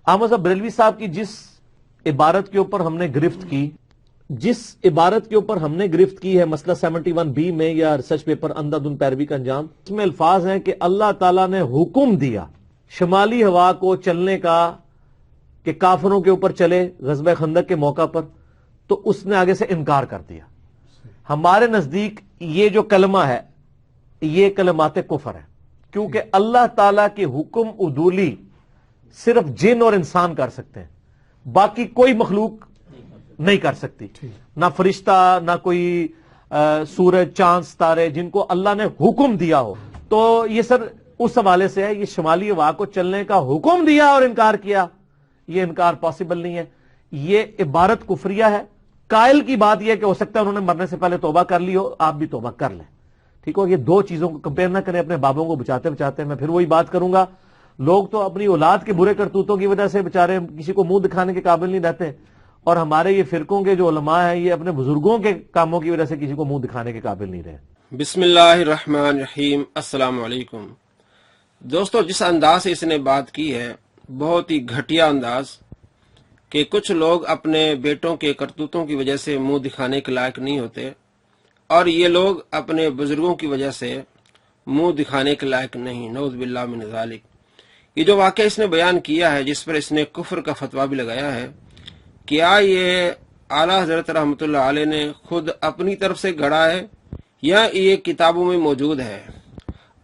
احمد صاحب بریلوی صاحب کی جس عبارت کے اوپر ہم نے گرفت کی ہے مسئلہ 71B میں یا ریسرچ پیپر اندھا دھند پیروی کا انجام، اس میں الفاظ ہیں کہ اللہ تعالیٰ نے حکم دیا شمالی ہوا کو چلنے کا کہ کافروں کے اوپر چلے غزوہ خندق کے موقع پر، تو اس نے آگے سے انکار کر دیا۔ ہمارے نزدیک یہ جو کلمہ ہے یہ کلمات کفر ہے، کیونکہ اللہ تعالیٰ کی حکم عدولی صرف جن اور انسان کر سکتے ہیں، باقی کوئی مخلوق نہیں کر سکتی، نہ فرشتہ نہ کوئی سورج چاند ستارے جن کو اللہ نے حکم دیا ہو۔ تو یہ سر اس حوالے سے ہے، یہ شمالی ہوا کو چلنے کا حکم دیا اور انکار کیا، یہ انکار پاسبل نہیں ہے، یہ عبارت کفریہ ہے۔ قائل کی بات یہ ہے کہ ہو سکتا ہے انہوں نے مرنے سے پہلے توبہ کر لی ہو، آپ بھی توبہ کر لیں، ٹھیک ہو۔ یہ دو چیزوں کو کمپیئر نہ کریں اپنے بابوں کو بچاتے میں پھر وہی بات کروں گا، لوگ تو اپنی اولاد کے برے کرتوتوں کی وجہ سے بےچارے کسی کو منہ دکھانے کے قابل نہیں رہتے، اور ہمارے یہ فرقوں کے جو علماء ہیں یہ اپنے بزرگوں کے کاموں کی وجہ سے کسی کو منہ دکھانے کے قابل نہیں رہے۔ بسم اللہ الرحمن الرحیم۔ السلام علیکم دوستو، جس انداز سے اس نے بات کی ہے بہت ہی گھٹیا انداز، کہ کچھ لوگ اپنے بیٹوں کے کرتوتوں کی وجہ سے منہ دکھانے کے لائق نہیں ہوتے، اور یہ لوگ اپنے بزرگوں کی وجہ سے منہ دکھانے کے لائق نہیں، نعوذ باللہ من ذالک۔ یہ جو واقعہ اس نے بیان کیا ہے جس پر اس نے کفر کا فتویٰ بھی لگایا ہے، کیا یہ اعلیٰ حضرت رحمۃ اللہ علیہ نے خود اپنی طرف سے گھڑا ہے یا یہ کتابوں میں موجود ہے؟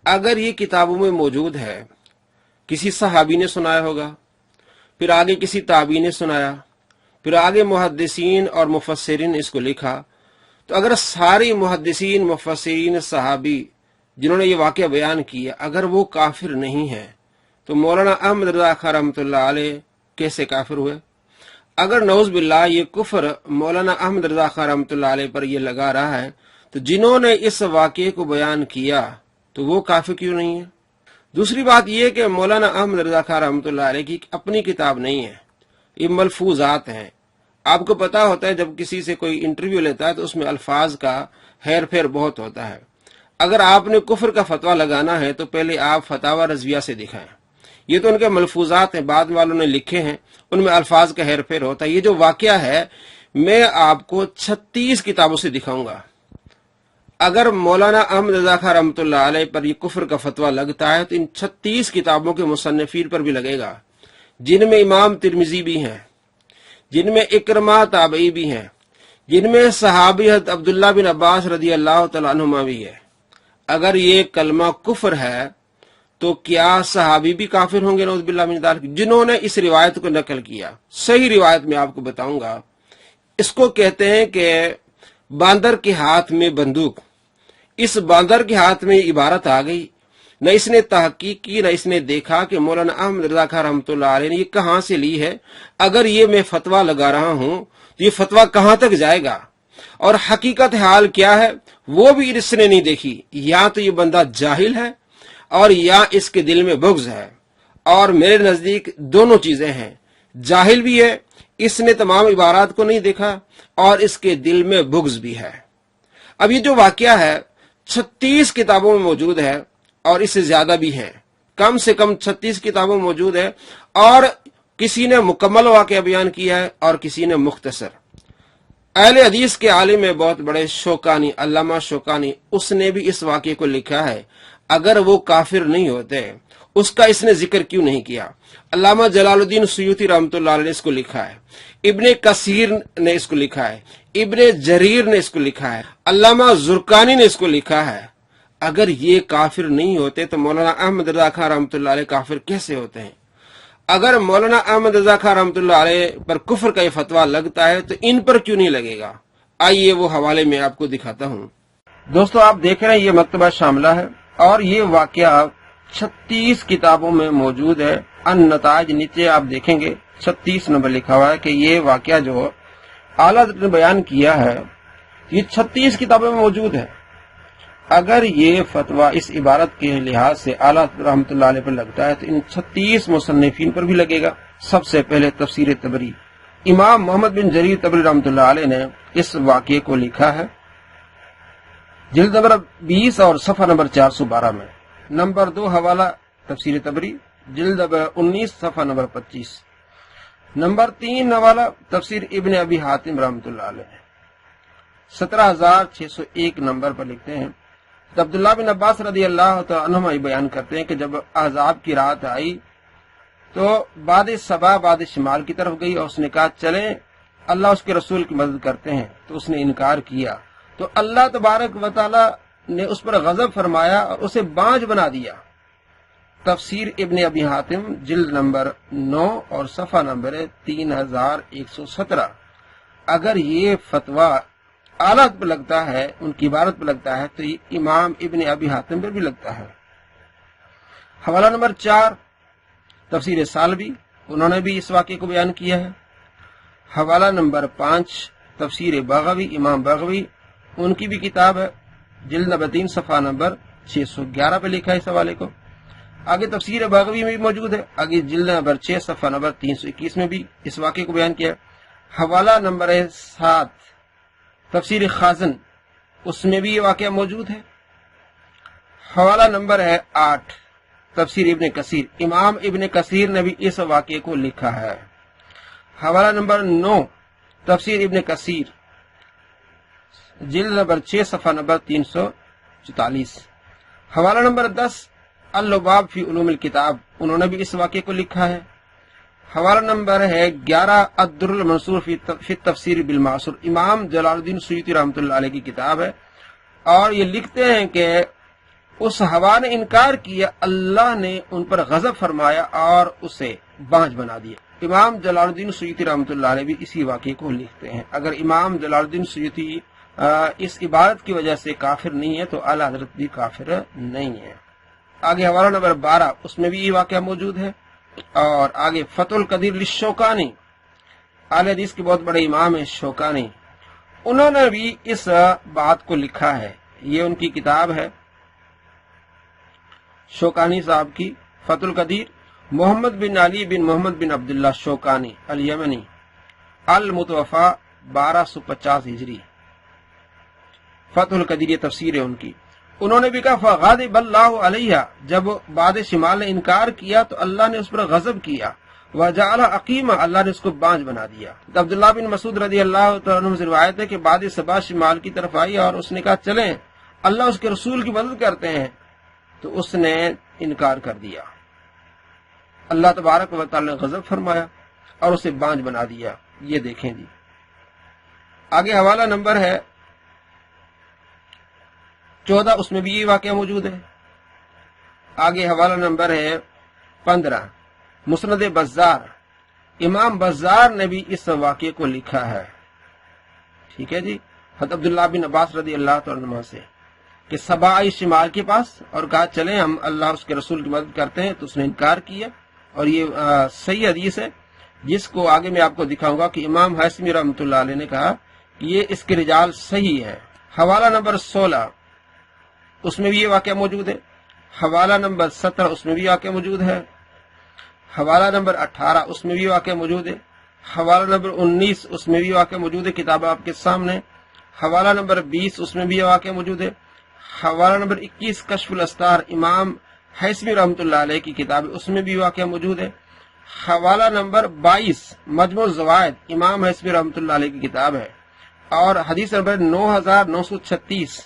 اگر یہ کتابوں میں موجود ہے، کسی صحابی نے سنایا ہوگا، پھر آگے کسی تابعی نے سنایا، پھر آگے محدثین اور مفسرین نے اس کو لکھا، تو اگر ساری محدثین مفسرین صحابی جنہوں نے یہ واقعہ بیان کیا اگر وہ کافر نہیں ہیں تو مولانا احمد رضا خان رحمۃ اللہ علیہ کیسے کافر ہوئے؟ اگر نعوذ باللہ یہ کفر مولانا احمد رضا خان رحمۃ اللہ علیہ پر یہ لگا رہا ہے تو جنہوں نے اس واقعے کو بیان کیا تو وہ کافر کیوں نہیں ہے؟ دوسری بات یہ کہ مولانا احمد رضا خان رحمۃ اللہ علیہ کی اپنی کتاب نہیں ہے، یہ ملفوظات ہیں۔ آپ کو پتا ہوتا ہے جب کسی سے کوئی انٹرویو لیتا ہے تو اس میں الفاظ کا ہیر پھیر بہت ہوتا ہے۔ اگر آپ نے کفر کا فتویٰ لگانا ہے تو پہلے آپ فتاوی رضویہ سے دکھائیں، یہ تو ان کے ملفوظات ہیں، بعد والوں نے لکھے ہیں، ان میں الفاظ کا ہیر پھیر ہوتا ہے۔ یہ جو واقعہ ہے میں آپ کو 36 کتابوں سے دکھاؤں گا۔ اگر مولانا احمد رضا خان رحمۃ اللہ علیہ پر یہ کفر کا فتویٰ لگتا ہے تو ان 36 کتابوں کے مصنفین پر بھی لگے گا، جن میں امام ترمذی بھی ہیں، جن میں اکرمہ تابعی بھی ہیں، جن میں صحابی حضرت عبداللہ بن عباس رضی اللہ تعالیٰ عنہما بھی ہے۔ اگر یہ کلمہ کفر ہے تو کیا صحابی بھی کافر ہوں گے؟ نعوذ باللہ من ذالک۔ جنہوں نے اس روایت کو نقل کیا، صحیح روایت میں آپ کو بتاؤں گا، اس کو کہتے ہیں کہ باندر کے ہاتھ میں بندوق۔ اس باندر کے ہاتھ میں عبارت آ گئی، نہ اس نے تحقیق کی، نہ اس نے دیکھا کہ مولانا احمد رضا خان رحمۃ اللہ علیہ نے یہ کہاں سے لی ہے۔ اگر یہ میں فتویٰ لگا رہا ہوں تو یہ فتویٰ کہاں تک جائے گا اور حقیقت حال کیا ہے وہ بھی اس نے نہیں دیکھی۔ یا تو یہ بندہ جاہل ہے اور یا اس کے دل میں بغض ہے، اور میرے نزدیک دونوں چیزیں ہیں، جاہل بھی ہے، اس نے تمام عبارات کو نہیں دیکھا، اور اس کے دل میں بغض بھی ہے۔ اب یہ جو واقعہ ہے 36 کتابوں میں موجود ہے، اور اس سے زیادہ بھی ہیں، کم سے کم 36 کتابوں میں موجود ہے، اور کسی نے مکمل واقعہ بیان کیا ہے اور کسی نے مختصر۔ اہل حدیث کے عالم میں بہت بڑے شوکانی، علامہ شوکانی، اس نے بھی اس واقعے کو لکھا ہے۔ اگر وہ کافر نہیں ہوتے اس کا اس نے ذکر کیوں نہیں کیا؟ علامہ جلال الدین سیوطی رحمۃ اللہ علیہ نے اس کو لکھا ہے، ابن کثیر نے اس کو لکھا ہے، ابن جریر نے اس کو لکھا ہے، علامہ زرقانی نے اس کو لکھا ہے۔ اگر یہ کافر نہیں ہوتے تو مولانا احمد رضا خان رحمۃ اللہ علیہ کافر کیسے ہوتے ہیں؟ اگر مولانا احمد رضا خان رحمۃ اللہ علیہ پر کفر کا یہ فتویٰ لگتا ہے تو ان پر کیوں نہیں لگے گا؟ آئیے وہ حوالے میں آپ کو دکھاتا ہوں۔ دوستو آپ دیکھ رہے ہیں یہ مکتبہ شاملہ ہے، اور یہ واقعہ 36 کتابوں میں موجود ہے۔ النتائج نیچے آپ دیکھیں گے 36 نمبر لکھا ہوا ہے کہ یہ واقعہ جو اعلیٰ حضرت نے بیان کیا ہے یہ 36 کتابوں میں موجود ہے۔ اگر یہ فتویٰ اس عبارت کے لحاظ سے اعلیٰ رحمۃ اللہ علیہ پر لگتا ہے تو ان 36 مصنفین پر بھی لگے گا۔ سب سے پہلے تفسیر طبری، امام محمد بن جریر طبری رحمۃ اللہ علیہ نے اس واقعے کو لکھا ہے جلد نمبر 20 اور صفحہ نمبر 412 میں۔ نمبر 2 حوالہ تفسیر طبری جلد نمبر 19 صفحہ نمبر 25۔ نمبر 3 حوالہ تفسیر ابن ابی حاتم رحمۃ اللہ علیہ 17601 نمبر پر لکھتے ہیں، عبداللہ بن عباس رضی اللہ تعالیٰ عنہما بیان کرتے ہیں کہ جب احزاب کی رات آئی تو باد صبا باد شمال کی طرف گئی اور اس نے کہا چلیں اللہ اس کے رسول کی مدد کرتے ہیں، تو اس نے انکار کیا تو اللہ تبارک و تعالی نے اس پر غضب فرمایا اور اسے بانجھ بنا دیا۔ تفسیر ابن ابی حاتم جلد نمبر 9 اور صفحہ نمبر 3117۔ اگر یہ فتویٰ اعلیٰ پر لگتا ہے، ان کی عبارت پر لگتا ہے، تو یہ امام ابن ابی حاتم پر بھی لگتا ہے۔ حوالہ نمبر 4 تفسیر سالبی، انہوں نے بھی اس واقعے کو بیان کیا ہے۔ حوالہ نمبر 5 تفسیر بغوی، امام بغوی، ان کی بھی کتاب ہے، جلد نمبر 3 صفحہ نمبر 611 پہ لکھا ہے اس حوالے کو۔ آگے تفسیر بغوی میں بھی موجود ہے، آگے جلد نمبر 6 صفحہ نمبر 321 میں بھی اس واقعے کو بیان کیا ہے۔ حوالہ نمبر 7 تفسیر خازن، اس میں بھی یہ واقعہ موجود ہے۔ حوالہ نمبر 8 تفسیر ابن کثیر، امام ابن کثیر نے بھی اس واقعے کو لکھا ہے۔ حوالہ نمبر 9 تفسیر ابن کثیر، جلد نمبر 6 صفحہ نمبر 344۔ حوالہ نمبر 10 اللباب فی علوم الکتاب، انہوں نے بھی اس واقعے کو لکھا ہے۔ حوالہ نمبر 11 الدر المنصور فی تفسیر بالمعصور، امام جلال الدین سیوطی رحمۃ اللہ علیہ کی کتاب ہے، اور یہ لکھتے ہیں کہ اس ہوا نے انکار کیا، اللہ نے ان پر غضب فرمایا اور اسے بانجھ بنا دیا۔ امام جلال الدین سیوطی رحمۃ اللہ علیہ بھی اسی واقعے کو لکھتے ہیں۔ اگر امام جلال الدین سیوطی اس عبارت کی وجہ سے کافر نہیں ہے تو اعلیٰ حضرت بھی کافر نہیں ہے۔ آگے حوالہ نمبر 12، اس میں بھی یہ واقعہ موجود ہے۔ اور آگے فتح القدیر للشوکانی، اہل حدیث کے بہت بڑے امام ہیں شوکانی، انہوں نے بھی اس بات کو لکھا ہے، یہ ان کی کتاب ہے شوکانی صاحب کی، فتح القدیر، محمد بن علی بن محمد بن عبداللہ شوکانی الیمنی، المتوفا 1250 ہجری۔ فتح القدیر یہ تفسیر ہے ان کی۔ انہوں نے بھی کہا فغاضب اللہ علیہ، جب باد شمال نے انکار کیا تو اللہ نے اس پر غضب کیا، وجعل عقیمہ، اللہ نے اس کو بانجھ بنا دیا۔ عبداللہ بن مسعود رضی اللہ عنہ سے روایت ہے کہ باد صبا شمال کی طرف آئی اور اس نے کہا چلیں اللہ اس کے رسول کی مدد کرتے ہیں، تو اس نے انکار کر دیا، اللہ تبارک و تعالی نے غضب فرمایا اور اسے بانجھ بنا دیا۔ یہ دیکھیں جی۔ آگے حوالہ نمبر ہے 14، اس میں بھی یہ واقعہ موجود ہے۔ آگے حوالہ نمبر ہے 15 مسند بزار، امام بزار نے بھی اس واقعے کو لکھا ہے، ٹھیک ہے جی، حضرت عبداللہ بن عباس رضی اللہ عنہ سے، کہ صبا آئی شمال کے پاس اور کہا چلیں ہم اللہ اس کے رسول کی مدد کرتے ہیں، تو اس نے انکار کیا، اور یہ صحیح حدیث ہے جس کو آگے میں آپ کو دکھاؤں گا کہ امام حیثمی رحمۃ اللہ علیہ نے کہا کہ یہ اس کے رجال صحیح ہے۔ حوالہ نمبر 16، اس میں بھی یہ واقعہ موجود ہے۔ حوالہ نمبر 17، اس میں بھی واقعہ موجود ہے۔ حوالہ نمبر 18، اس میں بھی واقعہ موجود ہے۔ حوالہ نمبر 19، اس میں بھی واقعہ موجود ہے، کتاب آپ کے سامنے۔ حوالہ نمبر 20، اس میں بھی یہ واقعہ موجود ہے۔ حوالہ نمبر 21 کشف الاستار، امام حیثمی رحمۃ اللہ علیہ کی کتاب، اس میں بھی واقعہ موجود ہے۔ حوالہ نمبر 22 مجموع الزوائد، امام حیثمی رحمۃ اللہ علیہ کی کتاب ہے، اور حدیث نمبر 9936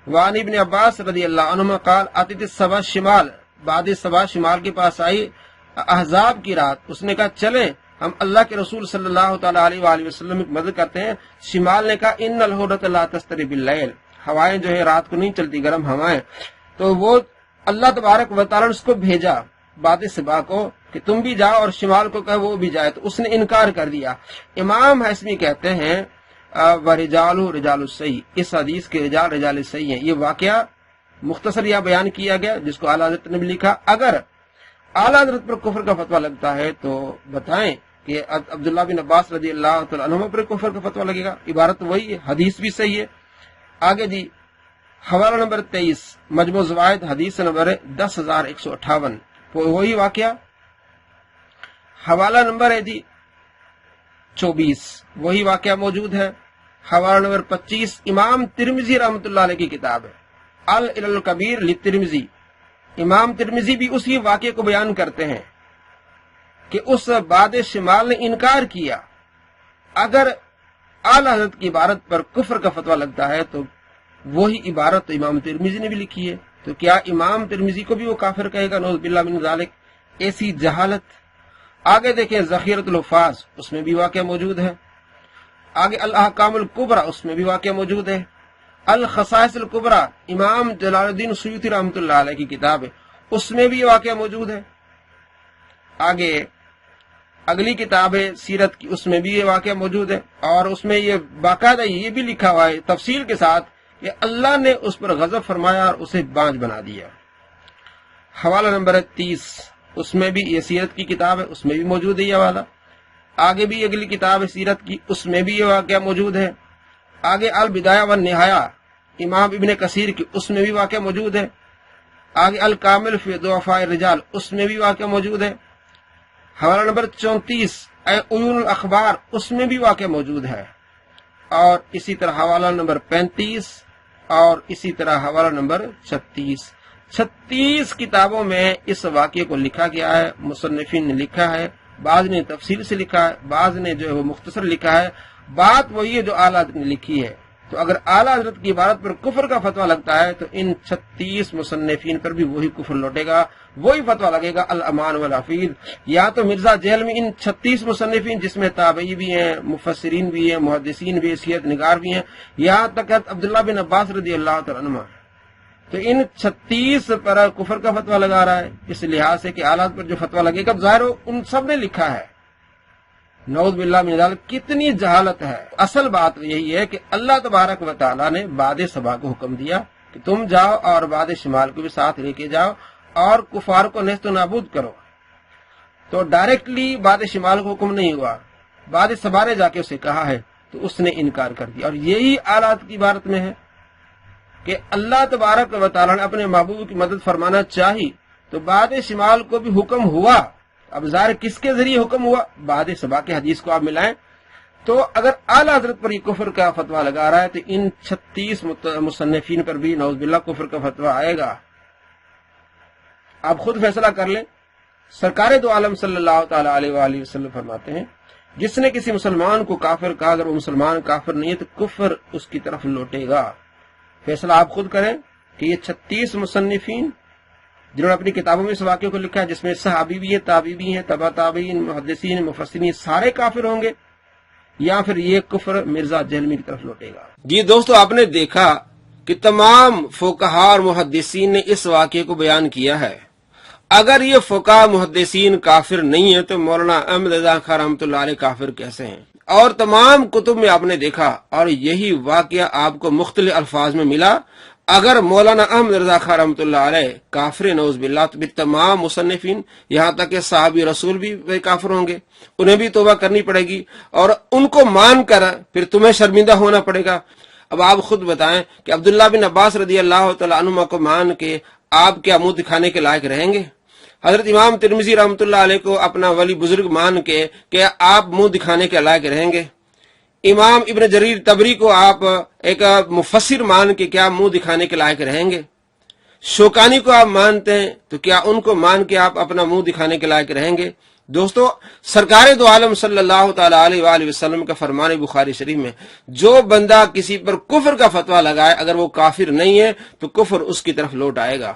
وعن ابن عباس رضی اللہ عنہما قال اتت الصبا شمال، بعد صبا شمال کے پاس آئی احزاب کی رات، اس نے کہا چلیں ہم اللہ کے رسول صلی اللہ تعالی علیہ وآلہ وسلم کی مدد کرتے ہیں۔ شمال نے کہا ان الہدۃ لا تستری باللیل، ہوائیں جو ہے رات کو نہیں چلتی، گرم ہوائیں، تو وہ اللہ تبارک و تعالی نے اس کو بھیجا بعد صبا کو کہ تم بھی جاؤ، اور شمال کو کہا وہ بھی جائے، تو اس نے انکار کر دیا۔ امام حیثمی کہتے ہیں ورجال رجال الصحیح، اس حدیث کے رجال رجال صحیح ہیں۔ یہ واقعہ مختصر یا بیان کیا گیا جس کو اعلیٰ حضرت نے بھی لکھا۔ اگر اعلیٰ حضرت پر کفر کا فتویٰ لگتا ہے تو بتائیں کہ عبداللہ بن عباس رضی اللہ تعالیٰ عنہ پر کفر کا فتویٰ لگے گا، عبارت وہی ہے، حدیث بھی صحیح ہے۔ آگے جی حوالہ نمبر 23 مجموع زوائد، حدیث نمبر 10158، وہی واقعہ۔ حوالہ نمبر ہے جی 24، وہی واقعہ موجود ہے۔ حوالہ نمبر 25 امام ترمذی رحمۃ اللہ علیہ کی کتاب ہے العلل الکبیر للترمذی، امام ترمذی بھی اسی واقعے کو بیان کرتے ہیں۔ کہ اس باد شمال نے انکار کیا، اگر اعلی حضرت کی عبارت پر کفر کا فتویٰ لگتا ہے تو وہی عبارت امام ترمذی نے بھی لکھی ہے، تو کیا امام ترمذی کو بھی وہ کافر کہے گا؟ نعوذ باللہ من ذالک، ایسی جہالت۔ آگے دیکھیں ذخیرۃ الحفاظ، اس میں بھی واقعہ موجود ہے۔ آگے الاحکام الکبریٰ، اس میں بھی واقعہ موجود ہے۔ الخصائص الکبریٰ، امام جلال الدین سیوطی رحمۃ اللہ علیہ کی کتاب ہے، اس میں بھی یہ واقعہ موجود ہے۔ آگے اگلی کتاب ہے سیرت کی، اس میں بھی یہ واقعہ موجود ہے، اور اس میں یہ باقاعدہ یہ بھی لکھا ہوا ہے تفصیل کے ساتھ کہ اللہ نے اس پر غضب فرمایا اور اسے بانجھ بنا دیا۔ حوالہ نمبر 30، اس میں بھی یہ سیرت کی کتاب ہے، اس میں بھی موجود ہے یہ حوالہ۔ آگے بھی اگلی کتاب ہے سیرت کی، اس میں بھی یہ واقعہ موجود ہے۔ آگے البدایہ والنہایہ امام ابن کثیر کی، اس میں بھی واقعہ موجود ہے۔ آگے الکامل فی ضعفاء الرجال، اس میں بھی واقعہ موجود ہے۔ حوالہ نمبر 34 عیون الاخبار، اس میں بھی واقعہ موجود ہے، اور اسی طرح حوالہ نمبر 35 اور اسی طرح حوالہ نمبر 36 کتابوں میں اس واقعے کو لکھا گیا ہے، مصنفین نے لکھا ہے، بعض نے تفصیل سے لکھا ہے، بعض نے جو ہے وہ مختصر لکھا ہے، بات وہی ہے جو اعلیٰ حضرت نے لکھی ہے۔ تو اگر اعلیٰ حضرت کی عبارت پر کفر کا فتویٰ لگتا ہے تو ان 36 مصنفین پر بھی وہی کفر لوٹے گا، وہی فتویٰ لگے گا الامان والحفیظ۔ یا تو مرزا جیل میں ان 36 مصنفین جس میں تابعی بھی ہیں، مفسرین بھی ہیں، محدثین بھی ہیں، سیرت نگار بھی ہیں، یہاں تک کہ عبداللہ بن عباس رضی اللہ تعالیٰ عنہ، تو ان 36 پر کفر کا فتویٰ لگا رہا ہے، اس لحاظ سے کہ اعلیٰ پر جو فتویٰ لگے گا ظاہر ہو ان سب نے لکھا ہے۔ نعوذ باللہ من ذالک، کتنی جہالت ہے۔ اصل بات یہی ہے کہ اللہ تبارک و تعالیٰ نے باد صبا کو حکم دیا کہ تم جاؤ اور باد شمال کو بھی ساتھ لے کے جاؤ اور کفار کو نیست و نابود کرو، تو ڈائریکٹلی باد شمال کو حکم نہیں ہوا، باد صبا نے جا کے اسے کہا ہے تو اس نے انکار کر دیا، اور یہی آلات کی عبارت میں ہے کہ اللہ تبارک و تعالیٰ نے اپنے محبوب کی مدد فرمانا چاہی تو باد شمال کو بھی حکم ہوا۔ اب ظاہر کس کے ذریعے حکم ہوا؟ باد صبا کے حدیث کو آپ ملائیں تو اگر اعلیٰ حضرت پر یہ کفر کا فتویٰ لگا رہا ہے تو ان 36 مصنفین پر بھی نعوذ باللہ کفر کا فتویٰ آئے گا۔ آپ خود فیصلہ کر لیں۔ سرکار دو عالم صلی اللہ تعالی علیہ وآلہ وسلم فرماتے ہیں جس نے کسی مسلمان کو کافر کہا اگر وہ مسلمان کافر نہیں ہے تو کفر اس کی طرف لوٹے گا۔ فیصلہ آپ خود کریں کہ یہ 36 مصنفین جنہوں نے اپنی کتابوں میں اس واقعے کو لکھا ہے، جس میں صحابی بھی ہیں، تابعی بھی ہیں، تبع تابعین، محدثین، مفسرین، سارے کافر ہوں گے، یا پھر یہ کفر مرزا جہلمی کی طرف لوٹے گا؟ جی دوستو، آپ نے دیکھا کہ تمام فقہاء اور محدثین نے اس واقعے کو بیان کیا ہے۔ اگر یہ فقہاء محدثین کافر نہیں ہیں تو مولانا احمد رضا خان رحمۃ اللہ علیہ کافر کیسے ہیں؟ اور تمام کتب میں آپ نے دیکھا، اور یہی واقعہ آپ کو مختلف الفاظ میں ملا۔ اگر مولانا احمد رضا خان رحمۃ اللہ علیہ کافر نعوذ باللہ تو بھی تمام مصنفین یہاں تک کہ صحابی رسول بھی کافر ہوں گے، انہیں بھی توبہ کرنی پڑے گی، اور ان کو مان کر پھر تمہیں شرمندہ ہونا پڑے گا۔ اب آپ خود بتائیں کہ عبداللہ بن عباس رضی اللہ تعالیٰ عنہما کو مان کے آپ کیا منہ دکھانے کے لائق رہیں گے؟ حضرت امام ترمذی رحمۃ اللہ علیہ کو اپنا ولی بزرگ مان کے کیا آپ منہ دکھانے کے لائق رہیں گے؟ امام ابن جریر طبری کو آپ ایک مفسر مان کے کیا منہ دکھانے کے لائق رہیں گے؟ شوکانی کو آپ مانتے ہیں تو کیا ان کو مان کے آپ اپنا منہ دکھانے کے لائق رہیں گے؟ دوستو، سرکار دو عالم صلی اللہ تعالی علیہ وآلہ وسلم کا فرمان بخاری شریف میں جو بندہ کسی پر کفر کا فتویٰ لگائے اگر وہ کافر نہیں ہے تو کفر اس کی طرف لوٹ آئے گا۔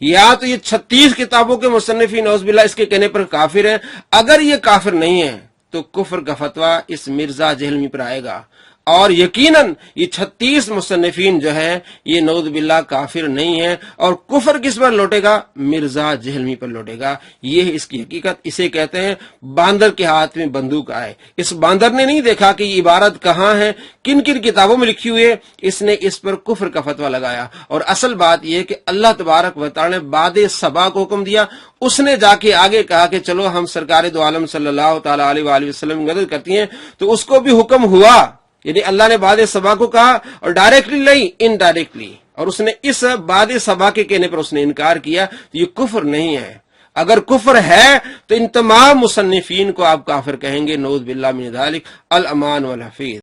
یا تو یہ 36 کتابوں کے مصنفین نعوذ باللہ اس کے کہنے پر کافر ہیں، اگر یہ کافر نہیں ہے تو کفر کا فتویٰ اس مرزا جہلمی پر آئے گا، اور یقیناً یہ 36 مصنفین جو ہیں یہ نعوذ باللہ کافر نہیں ہیں، اور کفر کس پر لوٹے گا؟ مرزا جہلمی پر لوٹے گا۔ یہ ہے اس کی حقیقت۔ اسے کہتے ہیں باندر کے ہاتھ میں بندوق آئے۔ اس باندر نے نہیں دیکھا کہ یہ عبارت کہاں ہے، کن کن کتابوں میں لکھی ہوئی ہے، اس نے اس پر کفر کا فتویٰ لگایا۔ اور اصل بات یہ کہ اللہ تبارک و تعالی نے باد صبا کو حکم دیا، اس نے جا کے آگے کہا کہ چلو ہم سرکار دو عالم صلی اللہ تعالی علیہ وآلہ وسلم کی مدد کرتی ہیں، تو اس کو بھی حکم ہوا، یعنی اللہ نے باد صبا کو کہا اور ڈائریکٹلی نہیں، انڈائریکٹلی، اور اس نے اس باد صبا کے کہنے پر اس نے انکار کیا۔ تو یہ کفر نہیں ہے۔ اگر کفر ہے تو ان تمام مصنفین کو آپ کافر کہیں گے، نعوذ باللہ من ذالک، الامان والحفیظ۔